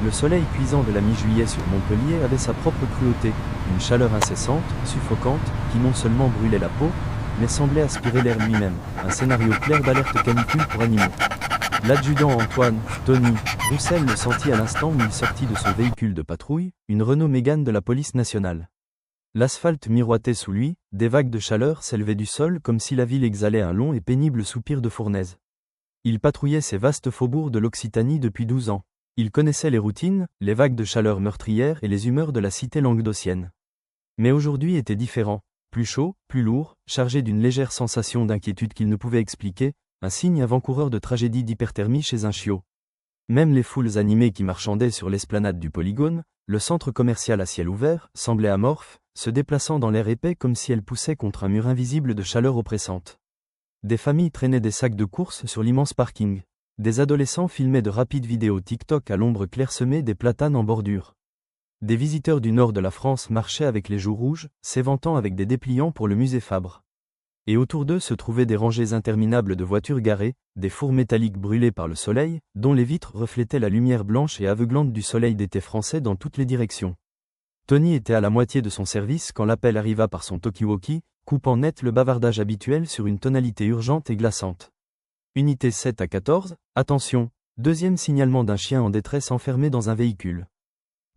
Le soleil cuisant de la mi-juillet sur Montpellier avait sa propre cruauté, une chaleur incessante, suffocante, qui non seulement brûlait la peau, mais semblait aspirer l'air lui-même, un scénario clair d'alerte canicule pour animaux. L'adjudant Antoine, Tony, Roussel le sentit à l'instant où il sortit de son véhicule de patrouille, une Renault Mégane de la police nationale. L'asphalte miroitait sous lui, des vagues de chaleur s'élevaient du sol comme si la ville exhalait un long et pénible soupir de fournaise. Il patrouillait ces vastes faubourgs de l'Occitanie depuis 12 ans. Il connaissait les routines, les vagues de chaleur meurtrières et les humeurs de la cité languedocienne. Mais aujourd'hui était différent, plus chaud, plus lourd, chargé d'une légère sensation d'inquiétude qu'il ne pouvait expliquer, un signe avant-coureur de tragédie d'hyperthermie chez un chiot. Même les foules animées qui marchandaient sur l'esplanade du Polygone, le centre commercial à ciel ouvert, semblaient amorphes, se déplaçant dans l'air épais comme si elles poussaient contre un mur invisible de chaleur oppressante. Des familles traînaient des sacs de courses sur l'immense parking. Des adolescents filmaient de rapides vidéos TikTok à l'ombre clairsemée des platanes en bordure. Des visiteurs du nord de la France marchaient avec les joues rouges, s'éventant avec des dépliants pour le musée Fabre. Et autour d'eux se trouvaient des rangées interminables de voitures garées, des fours métalliques brûlés par le soleil, dont les vitres reflétaient la lumière blanche et aveuglante du soleil d'été français dans toutes les directions. Tony était à la moitié de son service quand l'appel arriva par son talkie-walkie, coupant net le bavardage habituel sur une tonalité urgente et glaçante. Unité 7 à 14, attention, deuxième signalement d'un chien en détresse enfermé dans un véhicule.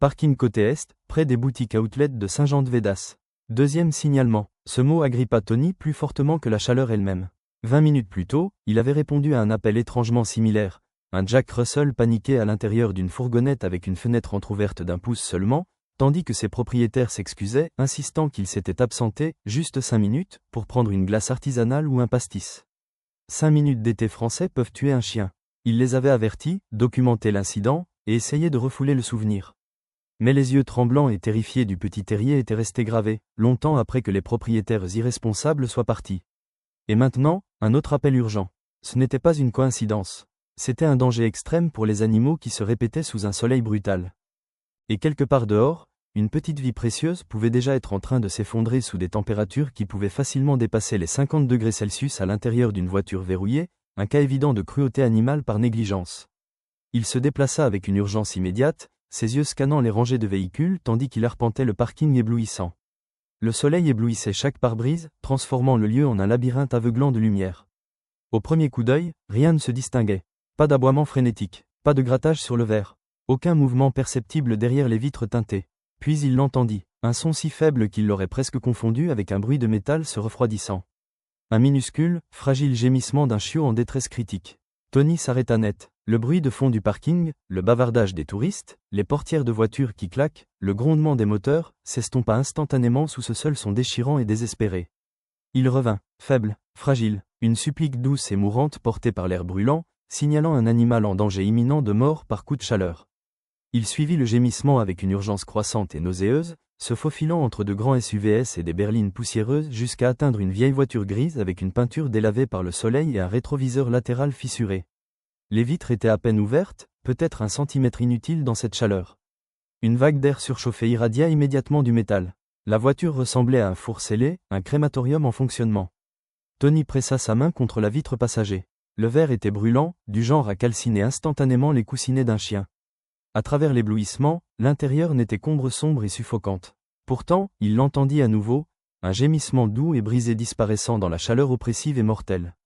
Parking côté est, près des boutiques outlet de Saint-Jean-de-Védas. Deuxième signalement, ce mot agrippa Tony plus fortement que la chaleur elle-même. 20 minutes plus tôt, il avait répondu à un appel étrangement similaire, un Jack Russell paniqué à l'intérieur d'une fourgonnette avec une fenêtre entr'ouverte d'1 pouce seulement, tandis que ses propriétaires s'excusaient, insistant qu'il s'était absenté, juste 5 minutes, pour prendre une glace artisanale ou un pastis. 5 minutes d'été français peuvent tuer un chien. Il les avait avertis, documenté l'incident, et essayé de refouler le souvenir. Mais les yeux tremblants et terrifiés du petit terrier étaient restés gravés, longtemps après que les propriétaires irresponsables soient partis. Et maintenant, un autre appel urgent. Ce n'était pas une coïncidence. C'était un danger extrême pour les animaux qui se répétaient sous un soleil brutal. Et quelque part dehors, une petite vie précieuse pouvait déjà être en train de s'effondrer sous des températures qui pouvaient facilement dépasser les 50 degrés Celsius à l'intérieur d'une voiture verrouillée, un cas évident de cruauté animale par négligence. Il se déplaça avec une urgence immédiate, ses yeux scannant les rangées de véhicules tandis qu'il arpentait le parking éblouissant. Le soleil éblouissait chaque pare-brise, transformant le lieu en un labyrinthe aveuglant de lumière. Au premier coup d'œil, rien ne se distinguait. Pas d'aboiement frénétique, pas de grattage sur le verre, aucun mouvement perceptible derrière les vitres teintées. Puis il l'entendit, un son si faible qu'il l'aurait presque confondu avec un bruit de métal se refroidissant. Un minuscule, fragile gémissement d'un chiot en détresse critique. Tony s'arrêta net. Le bruit de fond du parking, le bavardage des touristes, les portières de voitures qui claquent, le grondement des moteurs, s'estompa instantanément sous ce seul son déchirant et désespéré. Il revint, faible, fragile, une supplique douce et mourante portée par l'air brûlant, signalant un animal en danger imminent de mort par coup de chaleur. Il suivit le gémissement avec une urgence croissante et nauséeuse, se faufilant entre de grands SUVs et des berlines poussiéreuses jusqu'à atteindre une vieille voiture grise avec une peinture délavée par le soleil et un rétroviseur latéral fissuré. Les vitres étaient à peine ouvertes, peut-être 1 centimètre inutile dans cette chaleur. Une vague d'air surchauffé irradia immédiatement du métal. La voiture ressemblait à un four scellé, un crématorium en fonctionnement. Tony pressa sa main contre la vitre passager. Le verre était brûlant, du genre à calciner instantanément les coussinets d'un chien. À travers l'éblouissement, l'intérieur n'était qu'ombre sombre et suffocante. Pourtant, il l'entendit à nouveau, un gémissement doux et brisé disparaissant dans la chaleur oppressive et mortelle.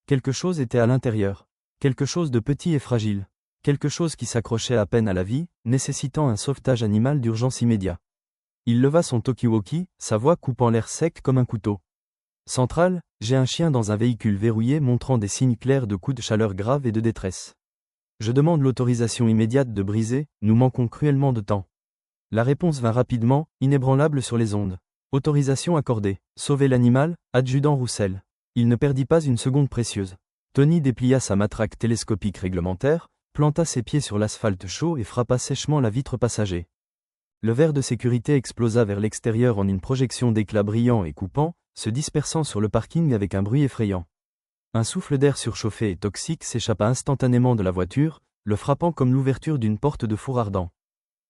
Quelque chose était à l'intérieur. Quelque chose de petit et fragile. Quelque chose qui s'accrochait à peine à la vie, nécessitant un sauvetage animal d'urgence immédiat. Il leva son talkie-walkie, sa voix coupant l'air sec comme un couteau. Centrale, j'ai un chien dans un véhicule verrouillé montrant des signes clairs de coups de chaleur grave et de détresse. Je demande l'autorisation immédiate de briser, nous manquons cruellement de temps. La réponse vint rapidement, inébranlable sur les ondes. Autorisation accordée. Sauver l'animal, adjudant Roussel. Il ne perdit pas une seconde précieuse. Tony déplia sa matraque télescopique réglementaire, planta ses pieds sur l'asphalte chaud et frappa sèchement la vitre passager. Le verre de sécurité explosa vers l'extérieur en une projection d'éclats brillants et coupants, se dispersant sur le parking avec un bruit effrayant. Un souffle d'air surchauffé et toxique s'échappa instantanément de la voiture, le frappant comme l'ouverture d'une porte de four ardent.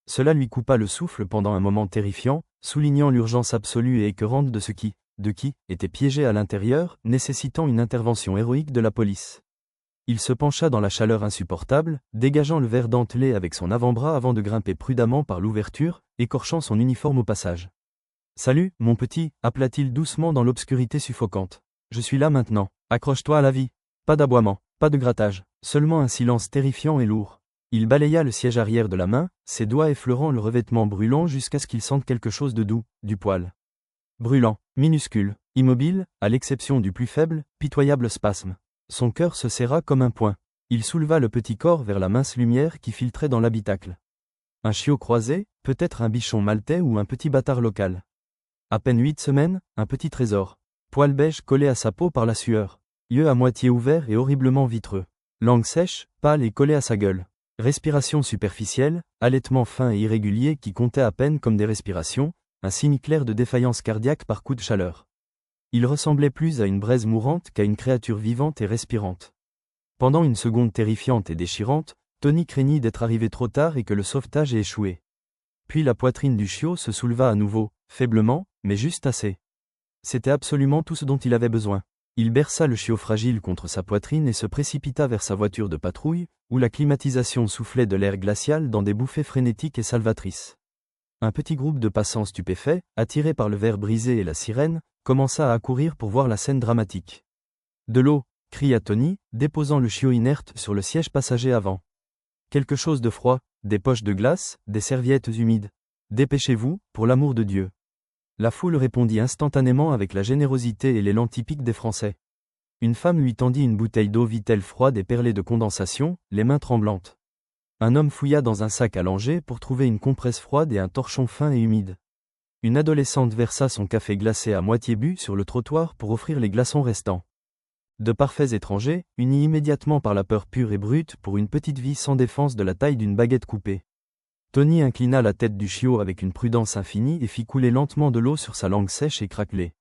Cela lui coupa le souffle pendant un moment terrifiant, soulignant l'urgence absolue et écœurante de ce qui était piégé à l'intérieur, nécessitant une intervention héroïque de la police. Il se pencha dans la chaleur insupportable, dégageant le verre dentelé avec son avant-bras avant de grimper prudemment par l'ouverture, écorchant son uniforme au passage. « Salut, mon petit » appela-t-il doucement dans l'obscurité suffocante. « Je suis là maintenant. Accroche-toi à la vie. » Pas d'aboiement, pas de grattage, seulement un silence terrifiant et lourd. Il balaya le siège arrière de la main, ses doigts effleurant le revêtement brûlant jusqu'à ce qu'il sente quelque chose de doux, du poil. Brûlant, minuscule, immobile, à l'exception du plus faible, pitoyable spasme. Son cœur se serra comme un poing. Il souleva le petit corps vers la mince lumière qui filtrait dans l'habitacle. Un chiot croisé, peut-être un bichon maltais ou un petit bâtard local. À peine 8 semaines, un petit trésor. Poil beige collé à sa peau par la sueur. Yeux à moitié ouverts et horriblement vitreux. Langue sèche, pâle et collée à sa gueule. Respiration superficielle, allaitement fin et irrégulier qui comptait à peine comme des respirations, un signe clair de défaillance cardiaque par coup de chaleur. Il ressemblait plus à une braise mourante qu'à une créature vivante et respirante. Pendant une seconde terrifiante et déchirante, Tony craignit d'être arrivé trop tard et que le sauvetage ait échoué. Puis la poitrine du chiot se souleva à nouveau, faiblement, mais juste assez. C'était absolument tout ce dont il avait besoin. Il berça le chiot fragile contre sa poitrine et se précipita vers sa voiture de patrouille, où la climatisation soufflait de l'air glacial dans des bouffées frénétiques et salvatrices. Un petit groupe de passants stupéfaits, attirés par le verre brisé et la sirène, commença à accourir pour voir la scène dramatique. « De l'eau » cria Tony, déposant le chiot inerte sur le siège passager avant. « Quelque chose de froid, des poches de glace, des serviettes humides. Dépêchez-vous, pour l'amour de Dieu. » La foule répondit instantanément avec la générosité et l'élan typique des Français. Une femme lui tendit une bouteille d'eau vitelle froide et perlée de condensation, les mains tremblantes. Un homme fouilla dans un sac à langer pour trouver une compresse froide et un torchon fin et humide. Une adolescente versa son café glacé à moitié bu sur le trottoir pour offrir les glaçons restants. De parfaits étrangers, unis immédiatement par la peur pure et brute pour une petite vie sans défense de la taille d'une baguette coupée. Tony inclina la tête du chiot avec une prudence infinie et fit couler lentement de l'eau sur sa langue sèche et craquelée.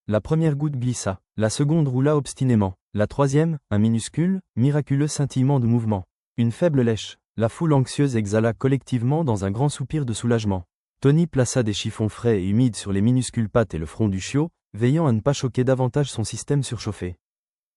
La première goutte glissa, la seconde roula obstinément, la troisième, un minuscule, miraculeux scintillement de mouvement. Une faible lèche, la foule anxieuse exhala collectivement dans un grand soupir de soulagement. Tony plaça des chiffons frais et humides sur les minuscules pattes et le front du chiot, veillant à ne pas choquer davantage son système surchauffé.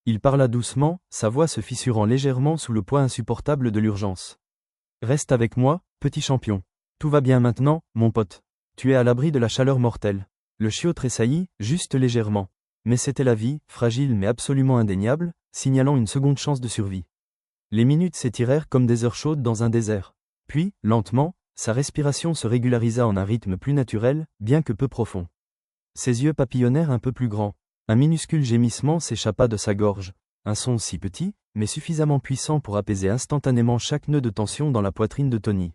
Il parla doucement, sa voix se fissurant légèrement sous le poids insupportable de l'urgence. « Reste avec moi, petit champion. Tout va bien maintenant, mon pote. Tu es à l'abri de la chaleur mortelle. » Le chiot tressaillit, juste légèrement. Mais c'était la vie, fragile mais absolument indéniable, signalant une seconde chance de survie. Les minutes s'étirèrent comme des heures chaudes dans un désert. Puis, lentement, sa respiration se régularisa en un rythme plus naturel, bien que peu profond. Ses yeux papillonnèrent un peu plus grands. Un minuscule gémissement s'échappa de sa gorge. Un son si petit, mais suffisamment puissant pour apaiser instantanément chaque nœud de tension dans la poitrine de Tony.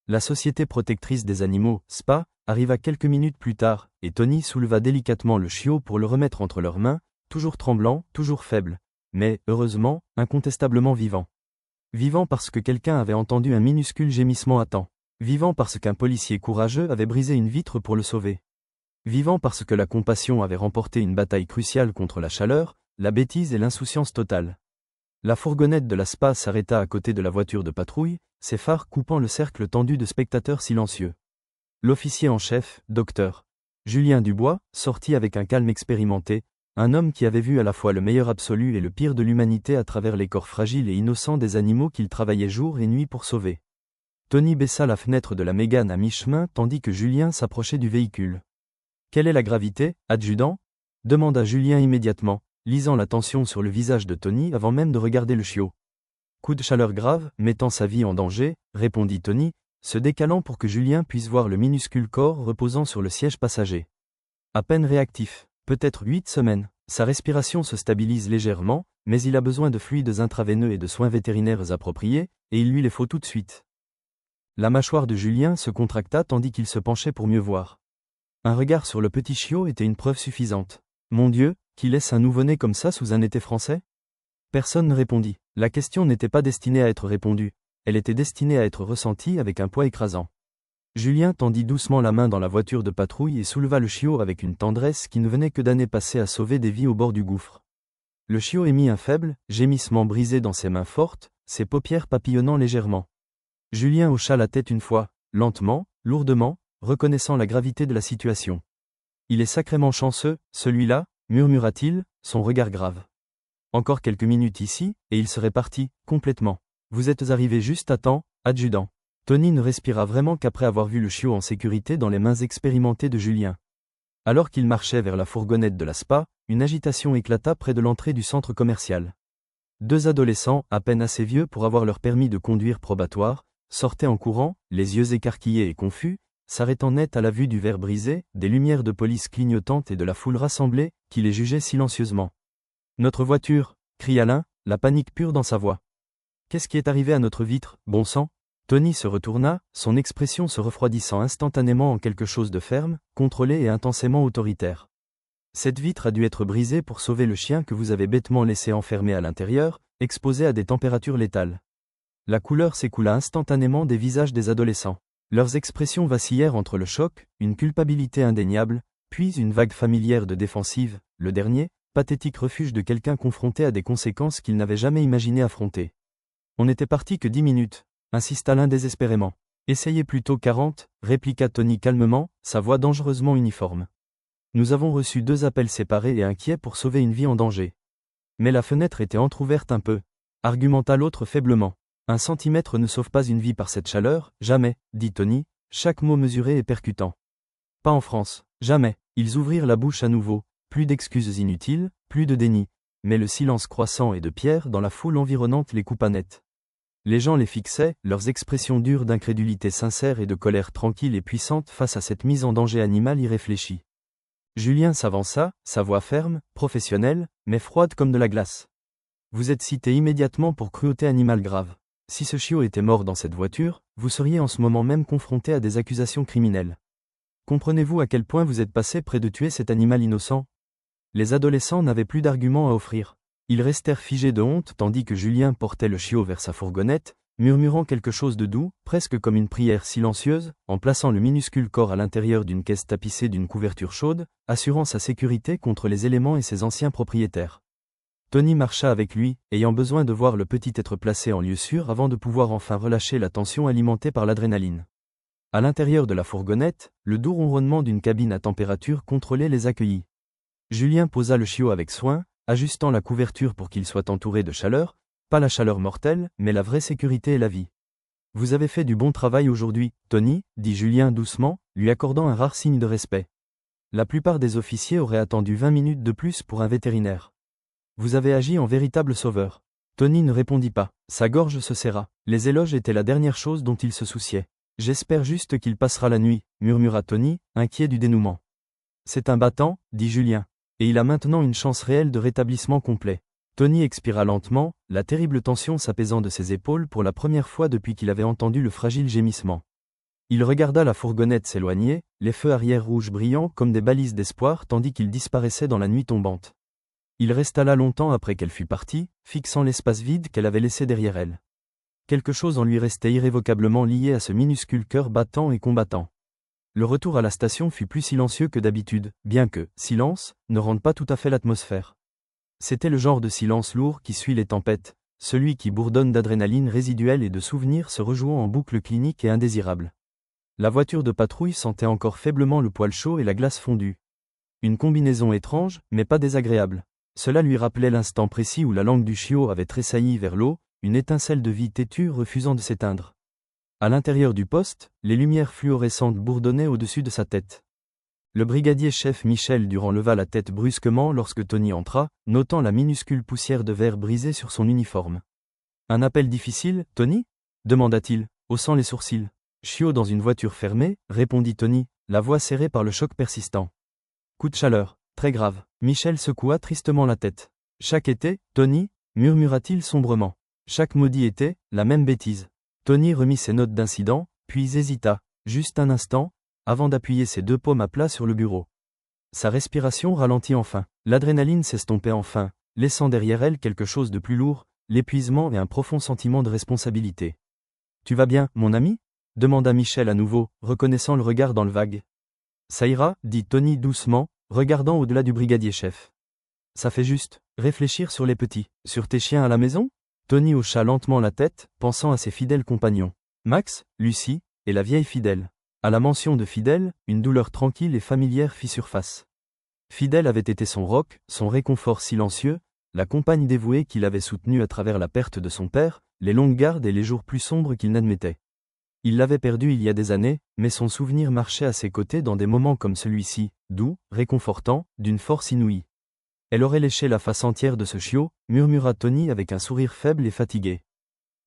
La Société protectrice des animaux, SPA, arriva quelques minutes plus tard, et Tony souleva délicatement le chiot pour le remettre entre leurs mains, toujours tremblant, toujours faible, mais, heureusement, incontestablement vivant. Vivant parce que quelqu'un avait entendu un minuscule gémissement à temps. Vivant parce qu'un policier courageux avait brisé une vitre pour le sauver. Vivant parce que la compassion avait remporté une bataille cruciale contre la chaleur, la bêtise et l'insouciance totale. La fourgonnette de la SPA s'arrêta à côté de la voiture de patrouille, ses phares coupant le cercle tendu de spectateurs silencieux. L'officier en chef, Dr. Julien Dubois, sortit avec un calme expérimenté, un homme qui avait vu à la fois le meilleur absolu et le pire de l'humanité à travers les corps fragiles et innocents des animaux qu'il travaillait jour et nuit pour sauver. Tony baissa la fenêtre de la Mégane à mi-chemin tandis que Julien s'approchait du véhicule. « Quelle est la gravité, adjudant » demanda Julien immédiatement, lisant la tension sur le visage de Tony avant même de regarder le chiot. « Coup de chaleur grave, mettant sa vie en danger » répondit Tony, se décalant pour que Julien puisse voir le minuscule corps reposant sur le siège passager. À peine réactif, peut-être 8 semaines, sa respiration se stabilise légèrement, mais il a besoin de fluides intraveineux et de soins vétérinaires appropriés, et il lui les faut tout de suite. La mâchoire de Julien se contracta tandis qu'il se penchait pour mieux voir. Un regard sur le petit chiot était une preuve suffisante. Mon Dieu, qui laisse un nouveau-né comme ça sous un été français ? Personne ne répondit. La question n'était pas destinée à être répondue. Elle était destinée à être ressentie avec un poids écrasant. Julien tendit doucement la main dans la voiture de patrouille et souleva le chiot avec une tendresse qui ne venait que d'années passées à sauver des vies au bord du gouffre. Le chiot émit un faible gémissement brisé dans ses mains fortes, ses paupières papillonnant légèrement. Julien hocha la tête une fois, lentement, lourdement, reconnaissant la gravité de la situation. « Il est sacrément chanceux, celui-là » murmura-t-il, son regard grave. Encore quelques minutes ici, et il serait parti, complètement. Vous êtes arrivé juste à temps, adjudant. Tony ne respira vraiment qu'après avoir vu le chiot en sécurité dans les mains expérimentées de Julien. Alors qu'il marchait vers la fourgonnette de la SPA, une agitation éclata près de l'entrée du centre commercial. 2 adolescents, à peine assez vieux pour avoir leur permis de conduire probatoire, sortaient en courant, les yeux écarquillés et confus, s'arrêtant net à la vue du verre brisé, des lumières de police clignotantes et de la foule rassemblée, qui les jugeait silencieusement. « Notre voiture !» cria l'un, la panique pure dans sa voix. « Qu'est-ce qui est arrivé à notre vitre, bon sang ?» Tony se retourna, son expression se refroidissant instantanément en quelque chose de ferme, contrôlé et intensément autoritaire. « Cette vitre a dû être brisée pour sauver le chien que vous avez bêtement laissé enfermé à l'intérieur, exposé à des températures létales. » La couleur s'écoula instantanément des visages des adolescents. Leurs expressions vacillèrent entre le choc, une culpabilité indéniable, puis une vague familière de défensive, le dernier, pathétique refuge de quelqu'un confronté à des conséquences qu'il n'avait jamais imaginé affronter. « On n'était parti que 10 minutes, insista l'un désespérément. « Essayez plutôt 40, répliqua Tony calmement, sa voix dangereusement uniforme. Nous avons reçu 2 appels séparés et inquiets pour sauver une vie en danger. Mais la fenêtre était entr'ouverte un peu, argumenta l'autre faiblement. 1 centimètre ne sauve pas une vie par cette chaleur, jamais, dit Tony, chaque mot mesuré et percutant. Pas en France, jamais. Ils ouvrirent la bouche à nouveau, plus d'excuses inutiles, plus de déni, mais le silence croissant et de pierre dans la foule environnante les coupa net. Les gens les fixaient, leurs expressions dures d'incrédulité sincère et de colère tranquille et puissante face à cette mise en danger animale irréfléchie. Julien s'avança, sa voix ferme, professionnelle, mais froide comme de la glace. Vous êtes cité immédiatement pour cruauté animale grave. Si ce chiot était mort dans cette voiture, vous seriez en ce moment même confronté à des accusations criminelles. Comprenez-vous à quel point vous êtes passé près de tuer cet animal innocent ? Les adolescents n'avaient plus d'arguments à offrir. Ils restèrent figés de honte tandis que Julien portait le chiot vers sa fourgonnette, murmurant quelque chose de doux, presque comme une prière silencieuse, en plaçant le minuscule corps à l'intérieur d'une caisse tapissée d'une couverture chaude, assurant sa sécurité contre les éléments et ses anciens propriétaires. Tony marcha avec lui, ayant besoin de voir le petit être placé en lieu sûr avant de pouvoir enfin relâcher la tension alimentée par l'adrénaline. À l'intérieur de la fourgonnette, le doux ronronnement d'une cabine à température contrôlée les accueillit. Julien posa le chiot avec soin, ajustant la couverture pour qu'il soit entouré de chaleur, pas la chaleur mortelle, mais la vraie sécurité et la vie. « Vous avez fait du bon travail aujourd'hui, Tony, » dit Julien doucement, lui accordant un rare signe de respect. La plupart des officiers auraient attendu 20 minutes de plus pour un vétérinaire. Vous avez agi en véritable sauveur. Tony ne répondit pas, sa gorge se serra. Les éloges étaient la dernière chose dont il se souciait. J'espère juste qu'il passera la nuit, murmura Tony, inquiet du dénouement. C'est un battant, dit Julien. Et il a maintenant une chance réelle de rétablissement complet. Tony expira lentement, la terrible tension s'apaisant de ses épaules pour la première fois depuis qu'il avait entendu le fragile gémissement. Il regarda la fourgonnette s'éloigner, les feux arrière rouges brillants comme des balises d'espoir tandis qu'il disparaissait dans la nuit tombante. Il resta là longtemps après qu'elle fût partie, fixant l'espace vide qu'elle avait laissé derrière elle. Quelque chose en lui restait irrévocablement lié à ce minuscule cœur battant et combattant. Le retour à la station fut plus silencieux que d'habitude, bien que, silence, ne rende pas tout à fait l'atmosphère. C'était le genre de silence lourd qui suit les tempêtes, celui qui bourdonne d'adrénaline résiduelle et de souvenirs se rejouant en boucle clinique et indésirable. La voiture de patrouille sentait encore faiblement le poil chaud et la glace fondue. Une combinaison étrange, mais pas désagréable. Cela lui rappelait l'instant précis où la langue du chiot avait tressailli vers l'eau, une étincelle de vie têtue refusant de s'éteindre. À l'intérieur du poste, les lumières fluorescentes bourdonnaient au-dessus de sa tête. Le brigadier-chef Michel Durand leva la tête brusquement lorsque Tony entra, notant la minuscule poussière de verre brisée sur son uniforme. « Un appel difficile, Tony ?» demanda-t-il, haussant les sourcils. « Chiot dans une voiture fermée ?» répondit Tony, la voix serrée par le choc persistant. « Coup de chaleur, très grave. » Michel secoua tristement la tête. « Chaque été, Tony ?» murmura-t-il sombrement. « Chaque maudit été, la même bêtise. » Tony remit ses notes d'incident, puis hésita, juste un instant, avant d'appuyer ses 2 paumes à plat sur le bureau. Sa respiration ralentit enfin, l'adrénaline s'estompait enfin, laissant derrière elle quelque chose de plus lourd, l'épuisement et un profond sentiment de responsabilité. « Tu vas bien, mon ami ?» demanda Michel à nouveau, reconnaissant le regard dans le vague. « Ça ira, » dit Tony doucement, regardant au-delà du brigadier-chef. « Ça fait juste, réfléchir sur les petits, sur tes chiens à la maison ?» Tony hocha lentement la tête, pensant à ses fidèles compagnons. Max, Lucie, et la vieille Fidèle. À la mention de Fidèle, une douleur tranquille et familière fit surface. Fidèle avait été son roc, son réconfort silencieux, la compagne dévouée qu'il avait soutenue à travers la perte de son père, les longues gardes et les jours plus sombres qu'il n'admettait. Il l'avait perdue il y a des années, mais son souvenir marchait à ses côtés dans des moments comme celui-ci, doux, réconfortant, d'une force inouïe. Elle aurait léché la face entière de ce chiot, murmura Tony avec un sourire faible et fatigué.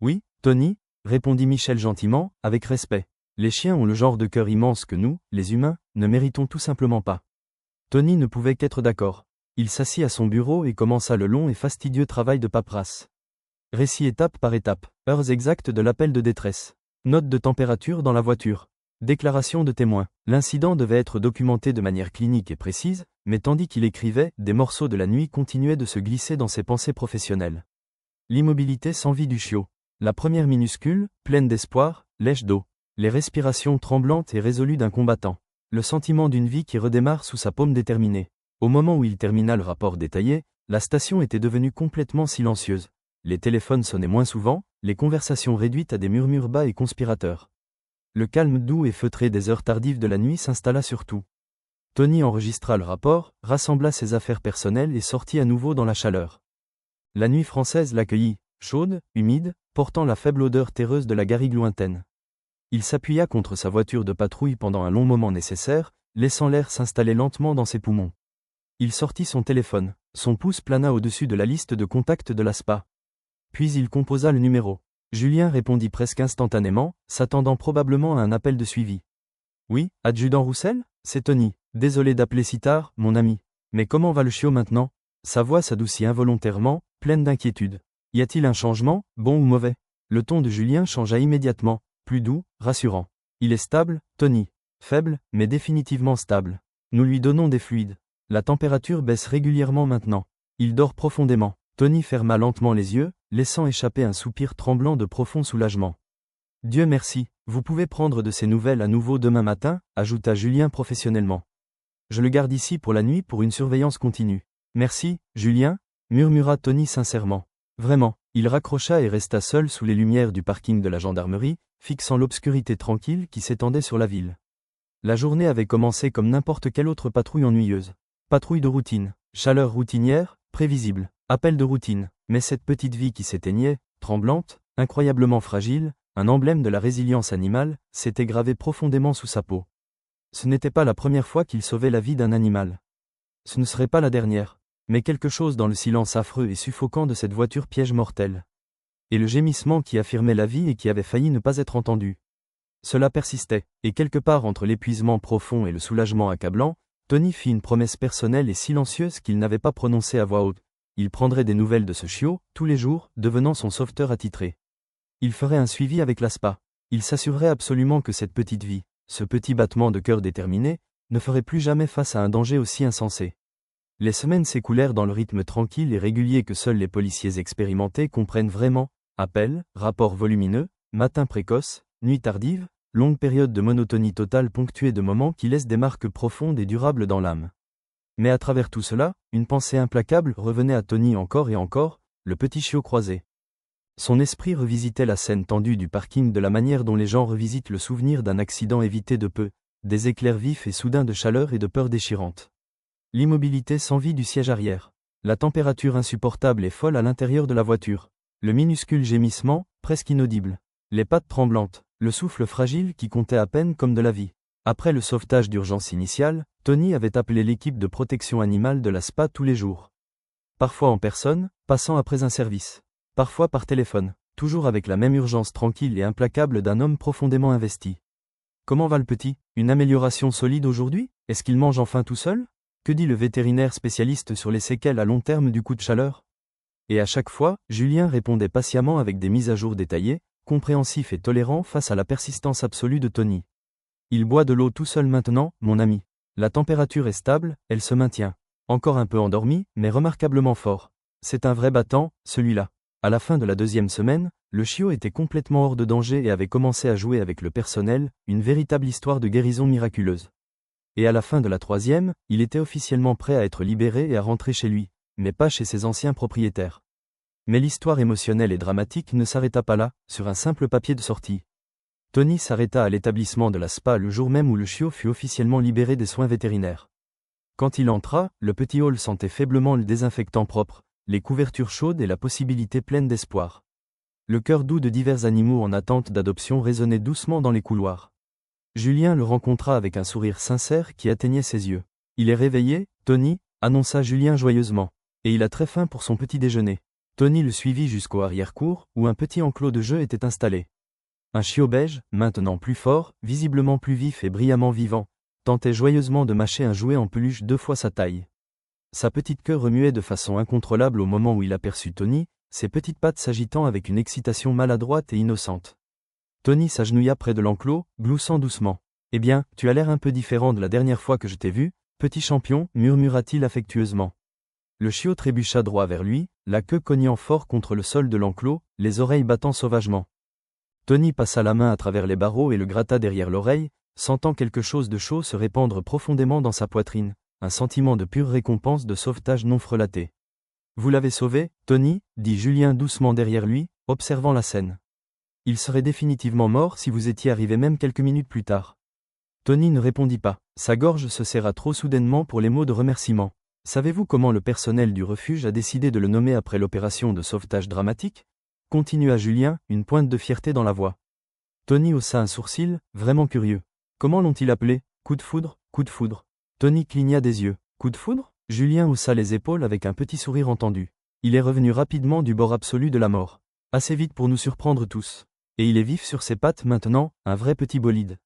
Oui, Tony, répondit Michel gentiment, avec respect. Les chiens ont le genre de cœur immense que nous, les humains, ne méritons tout simplement pas. Tony ne pouvait qu'être d'accord. Il s'assit à son bureau et commença le long et fastidieux travail de paperasse. Récit étape par étape, heures exactes de l'appel de détresse. Note de température dans la voiture. Déclaration de témoins. L'incident devait être documenté de manière clinique et précise, mais tandis qu'il écrivait, des morceaux de la nuit continuaient de se glisser dans ses pensées professionnelles. L'immobilité sans vie du chiot. La première minuscule, pleine d'espoir, lèche d'eau. Les respirations tremblantes et résolues d'un combattant. Le sentiment d'une vie qui redémarre sous sa paume déterminée. Au moment où il termina le rapport détaillé, la station était devenue complètement silencieuse. Les téléphones sonnaient moins souvent, les conversations réduites à des murmures bas et conspirateurs. Le calme doux et feutré des heures tardives de la nuit s'installa sur tout. Tony enregistra le rapport, rassembla ses affaires personnelles et sortit à nouveau dans la chaleur. La nuit française l'accueillit, chaude, humide, portant la faible odeur terreuse de la garrigue lointaine. Il s'appuya contre sa voiture de patrouille pendant un long moment nécessaire, laissant l'air s'installer lentement dans ses poumons. Il sortit son téléphone, son pouce plana au-dessus de la liste de contacts de l'ASPA. Puis il composa le numéro. Julien répondit presque instantanément, s'attendant probablement à un appel de suivi. « Oui, adjudant Roussel ? C'est Tony. Désolé d'appeler si tard, mon ami. Mais comment va le chiot maintenant ?» Sa voix s'adoucit involontairement, pleine d'inquiétude. « Y a-t-il un changement, bon ou mauvais ?» Le ton de Julien changea immédiatement, plus doux, rassurant. « Il est stable, Tony. Faible, mais définitivement stable. Nous lui donnons des fluides. La température baisse régulièrement maintenant. Il dort profondément. » Tony ferma lentement les yeux, laissant échapper un soupir tremblant de profond soulagement. « Dieu merci, vous pouvez prendre de ses nouvelles à nouveau demain matin, » ajouta Julien professionnellement. « Je le garde ici pour la nuit pour une surveillance continue. »« Merci, Julien » murmura Tony sincèrement. Vraiment, il raccrocha et resta seul sous les lumières du parking de la gendarmerie, fixant l'obscurité tranquille qui s'étendait sur la ville. La journée avait commencé comme n'importe quelle autre patrouille ennuyeuse. Patrouille de routine, chaleur routinière, prévisible. Appel de routine, mais cette petite vie qui s'éteignait, tremblante, incroyablement fragile, un emblème de la résilience animale, s'était gravé profondément sous sa peau. Ce n'était pas la première fois qu'il sauvait la vie d'un animal. Ce ne serait pas la dernière, mais quelque chose dans le silence affreux et suffocant de cette voiture piège mortelle. Et le gémissement qui affirmait la vie et qui avait failli ne pas être entendu. Cela persistait, et quelque part entre l'épuisement profond et le soulagement accablant, Tony fit une promesse personnelle et silencieuse qu'il n'avait pas prononcée à voix haute. Il prendrait des nouvelles de ce chiot, tous les jours, devenant son sauveteur attitré. Il ferait un suivi avec l'ASPA. Il s'assurerait absolument que cette petite vie, ce petit battement de cœur déterminé, ne ferait plus jamais face à un danger aussi insensé. Les semaines s'écoulèrent dans le rythme tranquille et régulier que seuls les policiers expérimentés comprennent vraiment. Appels, rapports volumineux, matins précoces, nuits tardives, longues périodes de monotonie totale ponctuées de moments qui laissent des marques profondes et durables dans l'âme. Mais à travers tout cela, une pensée implacable revenait à Tony encore et encore, le petit chiot croisé. Son esprit revisitait la scène tendue du parking de la manière dont les gens revisitent le souvenir d'un accident évité de peu, des éclairs vifs et soudains de chaleur et de peur déchirante. L'immobilité sans vie du siège arrière. La température insupportable et folle à l'intérieur de la voiture. Le minuscule gémissement, presque inaudible. Les pattes tremblantes, le souffle fragile qui comptait à peine comme de la vie. Après le sauvetage d'urgence initial, Tony avait appelé l'équipe de protection animale de l'ASPA tous les jours. Parfois en personne, passant après un service. Parfois par téléphone, toujours avec la même urgence tranquille et implacable d'un homme profondément investi. Comment va le petit ? Une amélioration solide aujourd'hui ? Est-ce qu'il mange enfin tout seul ? Que dit le vétérinaire spécialiste sur les séquelles à long terme du coup de chaleur ? Et à chaque fois, Julien répondait patiemment avec des mises à jour détaillées, compréhensif et tolérant face à la persistance absolue de Tony. Il boit de l'eau tout seul maintenant, mon ami. La température est stable, elle se maintient. Encore un peu endormi, mais remarquablement fort. C'est un vrai battant, celui-là. À la fin de la 2e semaine, le chiot était complètement hors de danger et avait commencé à jouer avec le personnel, une véritable histoire de guérison miraculeuse. Et à la fin de la 3e, il était officiellement prêt à être libéré et à rentrer chez lui, mais pas chez ses anciens propriétaires. Mais l'histoire émotionnelle et dramatique ne s'arrêta pas là, sur un simple papier de sortie. Tony s'arrêta à l'établissement de l'ASPA le jour même où le chiot fut officiellement libéré des soins vétérinaires. Quand il entra, le petit hall sentait faiblement le désinfectant propre, les couvertures chaudes et la possibilité pleine d'espoir. Le cœur doux de divers animaux en attente d'adoption résonnait doucement dans les couloirs. Julien le rencontra avec un sourire sincère qui atteignait ses yeux. « Il est réveillé, Tony ?» annonça Julien joyeusement. « Et il a très faim pour son petit déjeuner. » Tony le suivit jusqu'au arrière-cour, où un petit enclos de jeu était installé. Un chiot beige, maintenant plus fort, visiblement plus vif et brillamment vivant, tentait joyeusement de mâcher un jouet en peluche 2 fois sa taille. Sa petite queue remuait de façon incontrôlable au moment où il aperçut Tony, ses petites pattes s'agitant avec une excitation maladroite et innocente. Tony s'agenouilla près de l'enclos, gloussant doucement. « Eh bien, tu as l'air un peu différent de la dernière fois que je t'ai vu, petit champion, » murmura-t-il affectueusement. Le chiot trébucha droit vers lui, la queue cognant fort contre le sol de l'enclos, les oreilles battant sauvagement. Tony passa la main à travers les barreaux et le gratta derrière l'oreille, sentant quelque chose de chaud se répandre profondément dans sa poitrine, un sentiment de pure récompense de sauvetage non frelaté. « Vous l'avez sauvé, Tony ?» dit Julien doucement derrière lui, observant la scène. « Il serait définitivement mort si vous étiez arrivé même quelques minutes plus tard. » Tony ne répondit pas. Sa gorge se serra trop soudainement pour les mots de remerciement. « Savez-vous comment le personnel du refuge a décidé de le nommer après l'opération de sauvetage dramatique ?» continua Julien, une pointe de fierté dans la voix. Tony haussa un sourcil, vraiment curieux. « Comment l'ont-ils appelé ? Coup de foudre, coup de foudre ?» Tony cligna des yeux. « Coup de foudre ?» Julien haussa les épaules avec un petit sourire entendu. Il est revenu rapidement du bord absolu de la mort. Assez vite pour nous surprendre tous. Et il est vif sur ses pattes maintenant, un vrai petit bolide.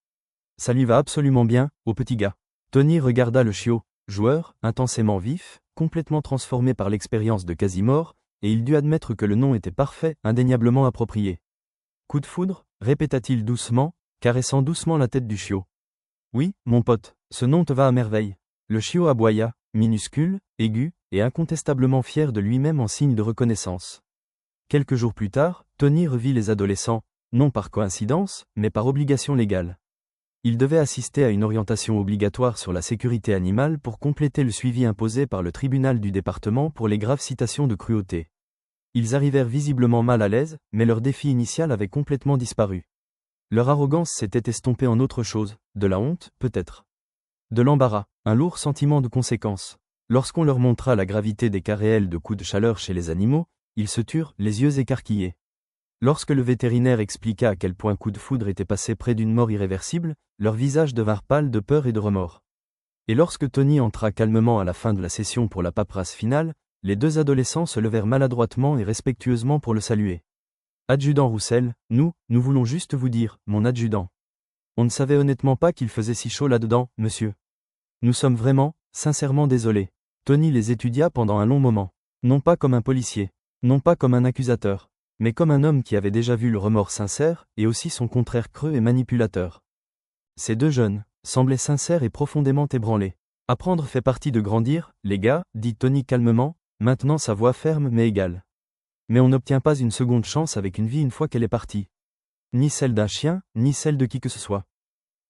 Ça lui va absolument bien, au petit gars. Tony regarda le chiot, joueur, intensément vif, complètement transformé par l'expérience de quasi-mort, et il dut admettre que le nom était parfait, indéniablement approprié. Coup de foudre, répéta-t-il doucement, caressant doucement la tête du chiot. Oui, mon pote, ce nom te va à merveille. Le chiot aboya, minuscule, aigu, et incontestablement fier de lui-même en signe de reconnaissance. Quelques jours plus tard, Tony revit les adolescents, non par coïncidence, mais par obligation légale. Il devait assister à une orientation obligatoire sur la sécurité animale pour compléter le suivi imposé par le tribunal du département pour les graves citations de cruauté. Ils arrivèrent visiblement mal à l'aise, mais leur défi initial avait complètement disparu. Leur arrogance s'était estompée en autre chose, de la honte, peut-être. De l'embarras, un lourd sentiment de conséquence. Lorsqu'on leur montra la gravité des cas réels de coups de chaleur chez les animaux, ils se turent, les yeux écarquillés. Lorsque le vétérinaire expliqua à quel point coup de foudre était passé près d'une mort irréversible, leurs visages devinrent pâles de peur et de remords. Et lorsque Tony entra calmement à la fin de la session pour la paperasse finale, les 2 adolescents se levèrent maladroitement et respectueusement pour le saluer. « Adjudant Roussel, nous voulons juste vous dire, mon adjudant. On ne savait honnêtement pas qu'il faisait si chaud là-dedans, monsieur. Nous sommes vraiment, sincèrement désolés. » Tony les étudia pendant un long moment. Non pas comme un policier, non pas comme un accusateur, mais comme un homme qui avait déjà vu le remords sincère, et aussi son contraire creux et manipulateur. Ces 2 jeunes semblaient sincères et profondément ébranlés. « Apprendre fait partie de grandir, les gars, » dit Tony calmement, maintenant sa voix ferme mais égale. « Mais on n'obtient pas une seconde chance avec une vie une fois qu'elle est partie. Ni celle d'un chien, ni celle de qui que ce soit.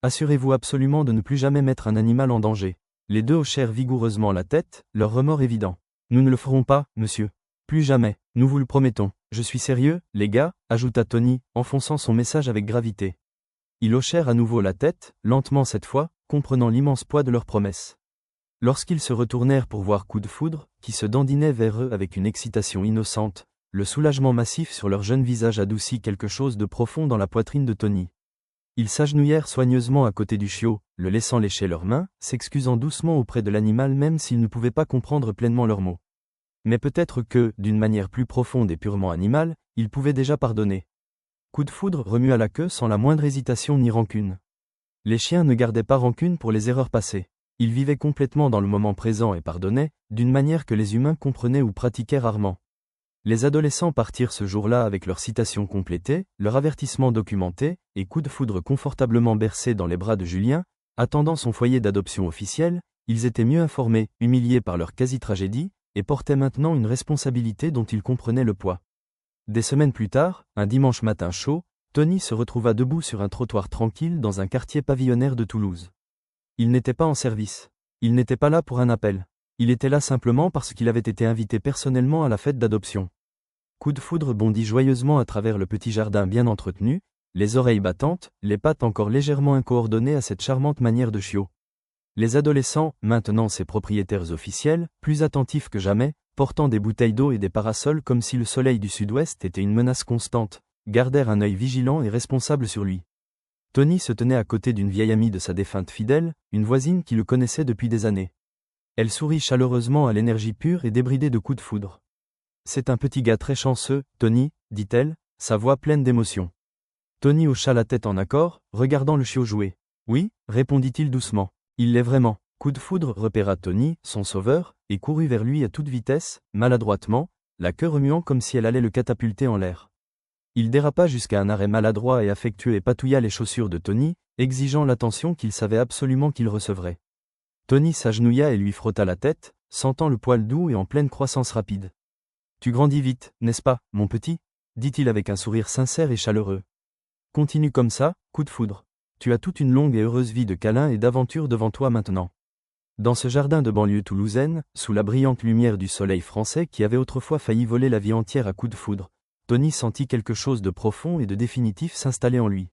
Assurez-vous absolument de ne plus jamais mettre un animal en danger. » Les 2 hochèrent vigoureusement la tête, leur remords évident. « Nous ne le ferons pas, monsieur. Plus jamais, nous vous le promettons. Je suis sérieux, les gars, » ajouta Tony, enfonçant son message avec gravité. Ils hochèrent à nouveau la tête, lentement cette fois, comprenant l'immense poids de leur promesse. Lorsqu'ils se retournèrent pour voir Coup de foudre, qui se dandinait vers eux avec une excitation innocente, le soulagement massif sur leur jeune visage adoucit quelque chose de profond dans la poitrine de Tony. Ils s'agenouillèrent soigneusement à côté du chiot, le laissant lécher leurs mains, s'excusant doucement auprès de l'animal même s'ils ne pouvaient pas comprendre pleinement leurs mots. Mais peut-être que, d'une manière plus profonde et purement animale, ils pouvaient déjà pardonner. Coup de foudre remua la queue sans la moindre hésitation ni rancune. Les chiens ne gardaient pas rancune pour les erreurs passées. Ils vivaient complètement dans le moment présent et pardonnaient, d'une manière que les humains comprenaient ou pratiquaient rarement. Les adolescents partirent ce jour-là avec leur citation complétée, leur avertissement documenté, et Coup de foudre confortablement bercé dans les bras de Julien, attendant son foyer d'adoption officiel. Ils étaient mieux informés, humiliés par leur quasi-tragédie, et portaient maintenant une responsabilité dont ils comprenaient le poids. Des semaines plus tard, un dimanche matin chaud, Tony se retrouva debout sur un trottoir tranquille dans un quartier pavillonnaire de Toulouse. Il n'était pas en service. Il n'était pas là pour un appel. Il était là simplement parce qu'il avait été invité personnellement à la fête d'adoption. Coup de foudre bondit joyeusement à travers le petit jardin bien entretenu, les oreilles battantes, les pattes encore légèrement incoordonnées à cette charmante manière de chiot. Les adolescents, maintenant ses propriétaires officiels, plus attentifs que jamais, portant des bouteilles d'eau et des parasols comme si le soleil du sud-ouest était une menace constante, gardèrent un œil vigilant et responsable sur lui. Tony se tenait à côté d'une vieille amie de sa défunte fidèle, une voisine qui le connaissait depuis des années. Elle sourit chaleureusement à l'énergie pure et débridée de coups de foudre. « C'est un petit gars très chanceux, Tony, dit-elle, sa voix pleine d'émotion. Tony hocha la tête en accord, regardant le chiot jouer. « Oui, répondit-il doucement. Il l'est vraiment. » Coup de foudre repéra Tony, son sauveur, et courut vers lui à toute vitesse, maladroitement, la queue remuant comme si elle allait le catapulter en l'air. Il dérapa jusqu'à un arrêt maladroit et affectueux et patouilla les chaussures de Tony, exigeant l'attention qu'il savait absolument qu'il recevrait. Tony s'agenouilla et lui frotta la tête, sentant le poil doux et en pleine croissance rapide. « Tu grandis vite, n'est-ce pas, mon petit ?» dit-il avec un sourire sincère et chaleureux. « Continue comme ça, coup de foudre. Tu as toute une longue et heureuse vie de câlins et d'aventures devant toi maintenant. » Dans ce jardin de banlieue toulousaine, sous la brillante lumière du soleil français qui avait autrefois failli voler la vie entière à coups de foudre, Tony sentit quelque chose de profond et de définitif s'installer en lui.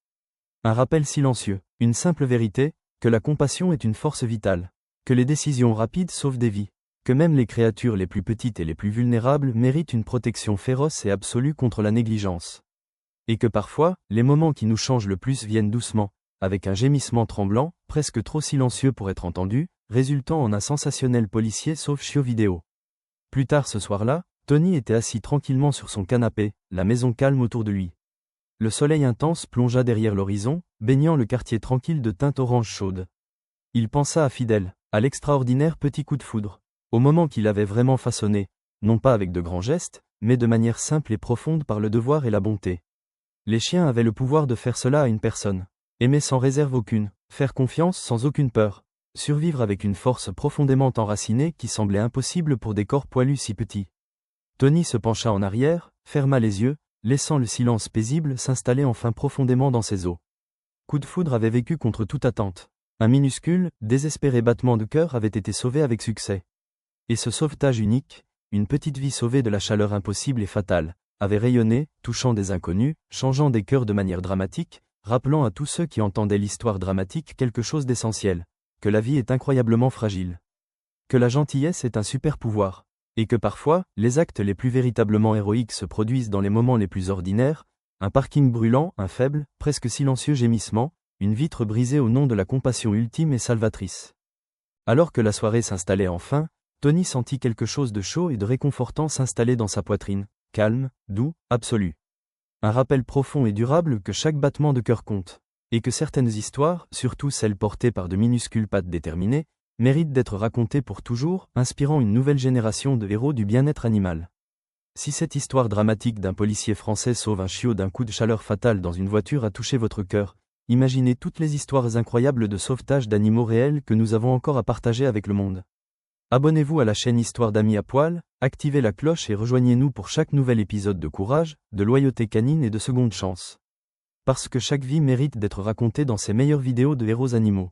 Un rappel silencieux, une simple vérité, que la compassion est une force vitale, que les décisions rapides sauvent des vies, que même les créatures les plus petites et les plus vulnérables méritent une protection féroce et absolue contre la négligence. Et que parfois, les moments qui nous changent le plus viennent doucement, avec un gémissement tremblant, presque trop silencieux pour être entendu, résultant en un sensationnel policier sauf chiot vidéo. Plus tard ce soir-là, Tony était assis tranquillement sur son canapé, la maison calme autour de lui. Le soleil intense plongea derrière l'horizon, baignant le quartier tranquille de teintes orange chaude. Il pensa à Fidèle, à l'extraordinaire petit coup de foudre, au moment qu'il avait vraiment façonné, non pas avec de grands gestes, mais de manière simple et profonde par le devoir et la bonté. Les chiens avaient le pouvoir de faire cela à une personne. Aimer sans réserve aucune, faire confiance sans aucune peur, survivre avec une force profondément enracinée qui semblait impossible pour des corps poilus si petits. Tony se pencha en arrière, ferma les yeux, laissant le silence paisible s'installer enfin profondément dans ses os. Coup de foudre avait vécu contre toute attente. Un minuscule, désespéré battement de cœur avait été sauvé avec succès. Et ce sauvetage unique, une petite vie sauvée de la chaleur impossible et fatale, avait rayonné, touchant des inconnus, changeant des cœurs de manière dramatique, rappelant à tous ceux qui entendaient l'histoire dramatique quelque chose d'essentiel, que la vie est incroyablement fragile. Que la gentillesse est un super pouvoir. Et que parfois, les actes les plus véritablement héroïques se produisent dans les moments les plus ordinaires, un parking brûlant, un faible, presque silencieux gémissement, une vitre brisée au nom de la compassion ultime et salvatrice. Alors que la soirée s'installait enfin, Tony sentit quelque chose de chaud et de réconfortant s'installer dans sa poitrine, calme, doux, absolu. Un rappel profond et durable que chaque battement de cœur compte, et que certaines histoires, surtout celles portées par de minuscules pattes déterminées, méritent d'être racontées pour toujours, inspirant une nouvelle génération de héros du bien-être animal. Si cette histoire dramatique d'un policier français sauve un chiot d'un coup de chaleur fatal dans une voiture a touché votre cœur, imaginez toutes les histoires incroyables de sauvetage d'animaux réels que nous avons encore à partager avec le monde. Abonnez-vous à la chaîne Histoire d'amis à poil, activez la cloche et rejoignez-nous pour chaque nouvel épisode de courage, de loyauté canine et de seconde chance. Parce que chaque vie mérite d'être racontée dans ses meilleures vidéos de héros animaux.